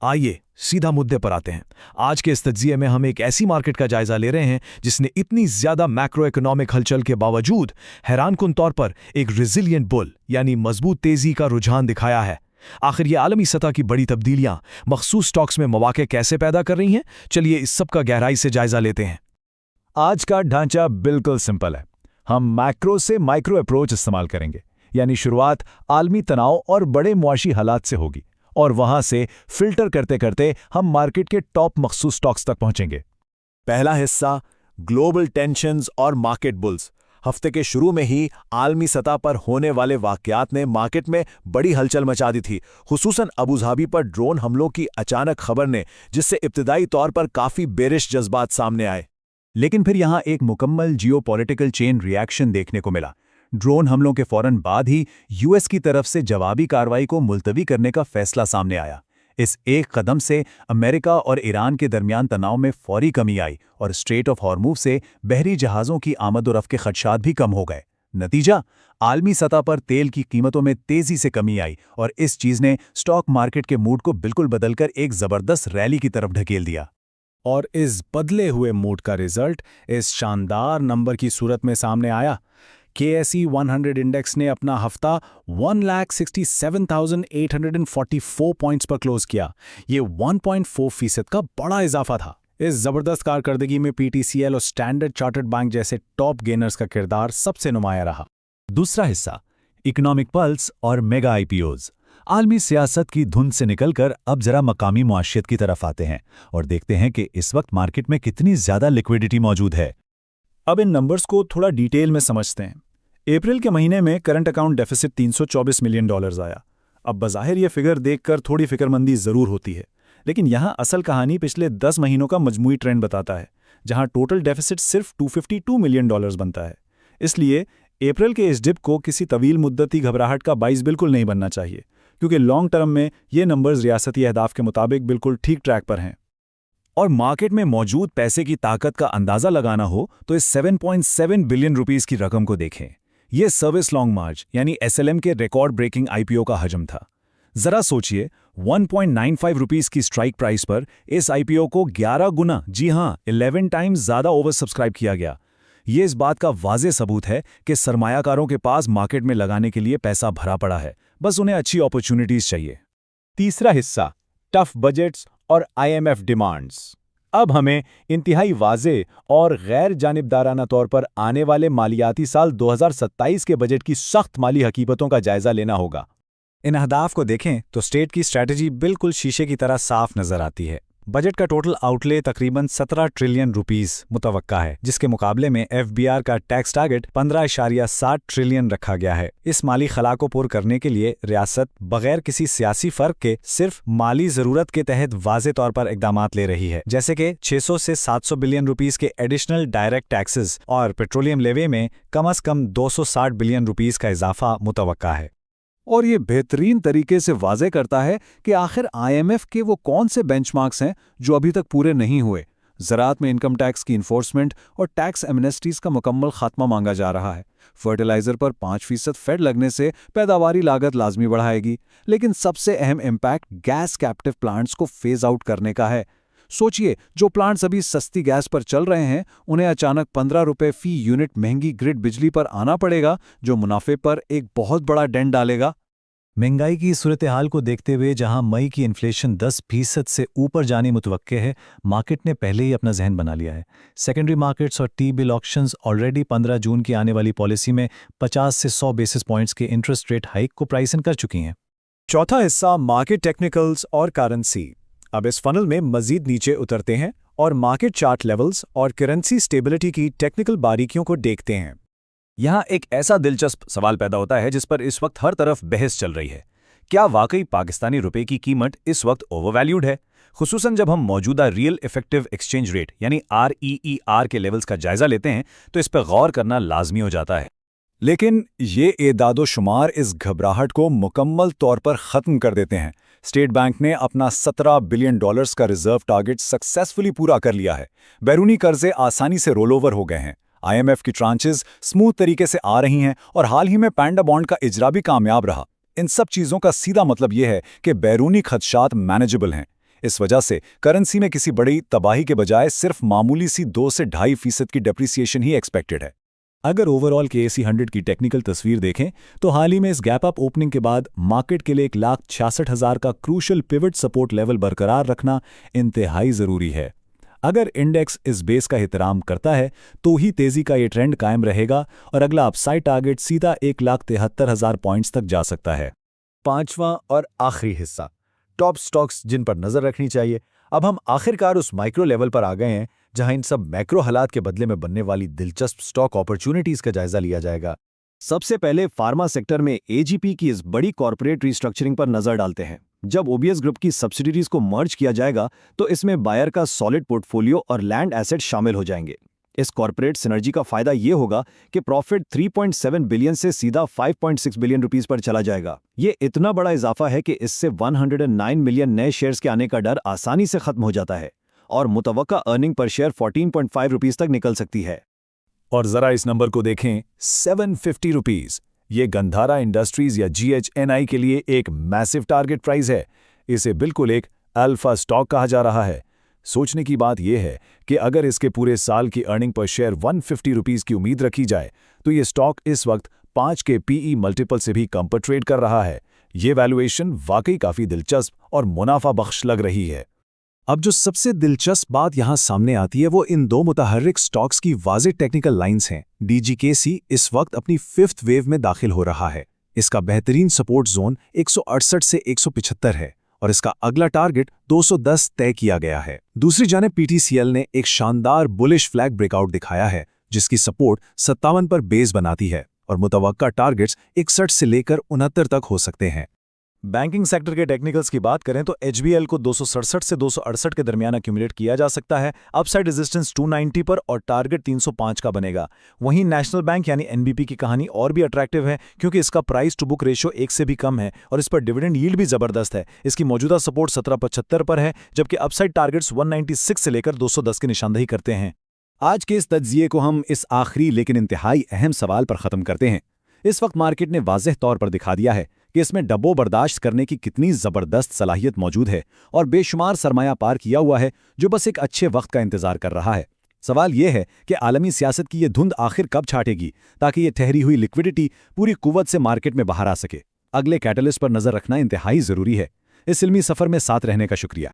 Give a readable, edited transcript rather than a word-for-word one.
आइए सीधा मुद्दे पर आते हैं। आज के इस तज्जिये में हम एक ऐसी मार्केट का जायजा ले रहे हैं जिसने इतनी ज्यादा मैक्रो इकोनॉमिक हलचल के बावजूद हैरानकुन तौर पर एक रिजिलियंट बुल यानी मजबूत तेजी का रुझान दिखाया है। आखिर ये आलमी सतह की बड़ी तब्दीलियां मखसूस स्टॉक्स में मौके कैसे पैदा कर रही हैं? चलिए इस सब का गहराई से जायजा लेते हैं। आज का ढांचा बिल्कुल सिंपल है। हम मैक्रो से माइक्रो अप्रोच इस्तेमाल करेंगे, यानी शुरुआत आलमी तनाव और बड़े मुआशी हालात से होगी और वहां से फिल्टर करते करते हम मार्केट के टॉप मखसूस स्टॉक्स तक पहुंचेंगे। पहला हिस्सा ग्लोबल टेंशन्स और मार्केट बुल्स। हफ्ते के शुरू में ही आलमी सतह पर होने वाले वाकयात ने मार्केट में बड़ी हलचल मचा दी थी, खुसूसन अबू धाबी पर ड्रोन हमलों की अचानक खबर ने, जिससे इब्तिदाई तौर पर काफी बेरिश जज्बात सामने आए। लेकिन फिर यहां एक मुकम्मल जियोपॉलिटिकल चेन रिएक्शन देखने को मिला। ड्रोन हमलों के फौरन बाद ही यूएस की तरफ से जवाबी कार्रवाई को मुलतवी करने का फैसला सामने आया। इस एक कदम से अमेरिका और ईरान के दरमियान तनाव में फौरी कमी आई और स्ट्रेट ऑफ हॉर्मुज़ से बहरी जहाज़ों की आमद और रफ्त के खदशात भी कम हो गए। नतीजा, आलमी सतह पर तेल की कीमतों में तेज़ी से कमी आई और इस चीज़ ने स्टॉक मार्केट के मूड को बिल्कुल बदलकर एक ज़बरदस्त रैली की तरफ ढकेल दिया। और इस बदले हुए मूड का रिजल्ट इस शानदार नंबर की सूरत में सामने आया। KSE 100 इंडेक्स ने अपना हफ्ता 1,67,844 पॉइंट्स पर क्लोज किया। ये 1.4% का बड़ा इजाफा था। इस जबरदस्त कारकर्दगी में PTCL और स्टैंडर्ड चार्टर्ड बैंक जैसे टॉप गेनर्स का किरदार सबसे नुमाया रहा। दूसरा हिस्सा इकोनॉमिक पल्स और मेगा IPOs। आलमी सियासत की धुंध से निकलकर अब जरा मकामी मुआशियत की तरफ आते हैं और देखते हैं कि इस वक्त मार्केट में कितनी ज्यादा लिक्विडिटी मौजूद है। अब इन नंबर्स को थोड़ा डिटेल में समझते हैं। अप्रैल के महीने में करंट अकाउंट डेफिसिट $324 मिलियन आया। अब बज़ाहिर ये फिगर देखकर थोड़ी फिक्रमंदी ज़रूर होती है, लेकिन यहाँ असल कहानी पिछले 10 महीनों का मजमूई ट्रेंड बताता है, जहाँ टोटल डेफिसिट सिर्फ $252 मिलियन बनता है। इसलिए अप्रैल के इस डिप को किसी तवील मुद्दती घबराहट का बाइस बिल्कुल नहीं बनना चाहिए, क्योंकि लॉन्ग टर्म में ये नंबर्स रियासती अहदाफ के मुताबिक बिल्कुल ठीक ट्रैक पर हैं। और मार्केट में मौजूद पैसे की ताकत का अंदाजा लगाना हो तो इस 7.7 बिलियन रुपीस की रकम को देखें। यह सर्विस लॉन्ग मार्च यानी SLM के रिकॉर्ड ब्रेकिंग IPO का हजम था। जरा सोचिए, 1.95 रुपीस की स्ट्राइक प्राइस पर इस IPO को 11 गुना, जी हां 11 टाइम्स ज्यादा ओवर सब्सक्राइब किया गया। ये इस बात का वाज़े सबूत है कि सरमायाकारों के पास मार्केट में लगाने के लिए पैसा भरा पड़ा है, बस उन्हें अच्छी अपॉर्चुनिटीज चाहिए। तीसरा हिस्सा टफ बजट्स और IMF डिमांड्स। अब हमें इंतहाई वाज़े और गैर जानिबदाराना तौर पर आने वाले मालियाती साल 2027 के बजट की सख्त माली हकीकतों का जायजा लेना होगा। इन अहदाफ को देखें तो स्टेट की स्ट्रैटेजी बिल्कुल शीशे की तरह साफ नजर आती है। बजट का टोटल आउटले तकरीबन 17 ट्रिलियन रुपीस मुतवक्का है, जिसके मुकाबले में FBR का टैक्स टारगेट 15.7 ट्रिलियन रखा गया है। इस माली खला को पूर करने के लिए रियासत बगैर किसी सियासी फर्क के सिर्फ माली जरूरत के तहत वाज़े तौर पर इकदामात ले रही है, जैसे कि 600 से 700 बिलियन रुपीस के एडिशनल डायरेक्ट टैक्सेस और पेट्रोलियम लेवे में कम अज कम 260 बिलियन रुपीस का इजाफा मुतवक्का है। और ये बेहतरीन तरीके से वाज़े करता है कि आखिर IMF के वो कौन से बेंचमार्क्स हैं जो अभी तक पूरे नहीं हुए। ज़राअत में इनकम टैक्स की इन्फोर्समेंट और टैक्स एमनेस्टीज का मुकम्मल खात्मा मांगा जा रहा है। फर्टिलाइज़र पर 5% फेड लगने से पैदावारी लागत लाजमी बढ़ाएगी, लेकिन सबसे अहम इम्पैक्ट गैस कैप्टिव प्लांट्स को फेज आउट करने का है। सोचिए, जो प्लांट्स अभी सस्ती गैस पर चल रहे हैं, उन्हें अचानक 15 रुपये फी यूनिट महंगी ग्रिड बिजली पर आना पड़ेगा, जो मुनाफे पर एक बहुत बड़ा डेंट डालेगा। महंगाई की सूरत हाल को देखते हुए जहां मई की इन्फ्लेशन 10% से ऊपर जाने मुतवक्के है, मार्केट ने पहले ही अपना जहन बना लिया है। सेकेंडरी मार्केट्स और T-बिल ऑक्शंस ऑलरेडी 15 जून की आने वाली पॉलिसी में 50 से 100 बेसिस पॉइंट्स के इंटरेस्ट रेट हाइक को प्राइस इन कर चुकी हैं। चौथा हिस्सा मार्केट टेक्निकल्स और करेंसी। अब इस फनल में मजीद नीचे उतरते हैं और मार्केट चार्ट लेवल्स और करेंसी स्टेबिलिटी की टेक्निकल बारीकियों को देखते हैं। यहाँ एक ऐसा दिलचस्प सवाल पैदा होता है जिस पर इस वक्त हर तरफ बहस चल रही है। क्या वाकई पाकिस्तानी रुपए की कीमत इस वक्त ओवरवैल्यूड है? खुसूसन जब हम मौजूदा रियल इफेक्टिव एक्सचेंज रेट यानी REER के लेवल्स का जायजा लेते हैं तो इस पर गौर करना लाजमी हो जाता है। लेकिन ये एदादो शुमार इस घबराहट को मुकम्मल तौर पर ख़त्म कर देते हैं। स्टेट बैंक ने अपना $17 बिलियन का रिजर्व टारगेट सक्सेसफुली पूरा कर लिया है। बैरूनी कर्जे आसानी से रोल ओवर हो गए हैं। IMF की ट्रांचेस स्मूथ तरीके से आ रही हैं और हाल ही में पैंडा बॉन्ड का इजरा भी कामयाब रहा। इन सब चीज़ों का सीधा मतलब यह है कि बैरूनी खदशात मैनेजेबल हैं। इस वजह से करेंसी में किसी बड़ी तबाही के बजाय सिर्फ मामूली सी 2 से 2.5% की डेप्रिसिएशन ही एक्सपेक्टेड है। अगर ओवरऑल के AC100 की टेक्निकल तस्वीर देखें तो हाल ही में इस गैप अप ओपनिंग के बाद मार्केट के लिए 1,66,000 का क्रूशल पिवट सपोर्ट लेवल बरकरार रखना इंतहाई ज़रूरी है। अगर इंडेक्स इस बेस का एहतराम करता है तो ही तेजी का ये ट्रेंड कायम रहेगा और अगला अपसाइड टारगेट सीधा 1,73,000 पॉइंट्स तक जा सकता है। पांचवां और आखिरी हिस्सा, टॉप स्टॉक्स जिन पर नजर रखनी चाहिए। अब हम आखिरकार उस माइक्रो लेवल पर आ गए हैं जहां इन सब मैक्रो हालात के बदले में बनने वाली दिलचस्प स्टॉक अपॉर्चुनिटीज का जायजा लिया जाएगा। सबसे पहले फार्मा सेक्टर में एजीपी की इस बड़ी कॉर्पोरेट रिस्ट्रक्चरिंग पर नजर डालते हैं। जब ओबीएस ग्रुप की सब्सिडीज को मर्ज किया जाएगा तो इसमें बायर का सॉलिड पोर्टफोलियो और लैंड एसेट शामिल हो जाएंगे। इस कॉर्पोरेट सिनर्जी का फायदा ये होगा कि प्रॉफिट 3.7 बिलियन से सीधा 5.6 बिलियन रुपीस पर चला जाएगा। ये इतना बड़ा इजाफा है कि इससे 109 मिलियन नए शेयर्स के आने का डर आसानी से खत्म हो जाता है और मुतवक्का अर्निंग पर शेयर 14.5 रुपीस तक निकल सकती है। और जरा इस नंबर को देखें, 750 रुपीस। ये गंधारा इंडस्ट्रीज या GHNI के लिए एक मैसिव टारगेट प्राइस है। इसे बिल्कुल एक अल्फा स्टॉक कहा जा रहा है। सोचने की बात यह है कि अगर इसके पूरे साल की अर्निंग पर शेयर 150 रुपीस की उम्मीद रखी जाए तो ये स्टॉक इस वक्त 5 के PE मल्टीपल से भी कम पर ट्रेड कर रहा है। ये वैल्यूएशन वाकई काफी दिलचस्प और मुनाफा बख्श लग रही है। अब जो सबसे दिलचस्प बात यहाँ सामने आती है वो इन दो मुतहर्रिक स्टॉक्स की वाज़ेह टेक्निकल लाइंस हैं। DGKC इस वक्त अपनी 5th वेव में दाखिल हो रहा है। इसका बेहतरीन सपोर्ट जोन 168 से 175 है और इसका अगला टारगेट 210 तय किया गया है। दूसरी जानिब PTCL ने एक शानदार बुलिश फ्लैग ब्रेकआउट दिखाया है जिसकी सपोर्ट 57 पर बेस बनाती है और मुतवक्का टारगेट्स 61 से लेकर 69 तक हो सकते हैं। बैंकिंग सेक्टर के टेक्निकल्स की बात करें तो HBL को 267 से 268 के दरमियान एक्यूमुलेट किया जा सकता है। अपसाइड रेजिस्टेंस 290 पर और टारगेट 305 का बनेगा। वहीं नेशनल बैंक यानी NBP की कहानी और भी अट्रैक्टिव है क्योंकि इसका प्राइस टू बुक रेशियो 1 से भी कम है और इस पर डिविडेंड यील्ड भी जबरदस्त है। इसकी मौजूदा सपोर्ट 1775 पर है जबकि अपसाइड टारगेट्स 196 से लेकर 210 की निशानदेही करते हैं। आज के इस तज्जिए को हम इस आखिरी लेकिन इंतहाई अहम सवाल पर ख़त्म करते हैं। इस वक्त मार्केट ने वाज़ेह तौर पर दिखा दिया है कि इसमें डब्बो बर्दाश्त करने की कितनी ज़बरदस्त सलाहियत मौजूद है और बेशुमार सरमाया पार किया हुआ है जो बस एक अच्छे वक्त का इंतजार कर रहा है। सवाल यह है कि आलमी सियासत की ये धुंध आखिर कब छाटेगी ताकि ये ठहरी हुई लिक्विडिटी पूरी कुव्वत से मार्केट में बाहर आ सके। अगले कैटलिस्ट पर नज़र रखना इंतहाई ज़रूरी है। इस इल्मी सफ़र में साथ रहने का शुक्रिया।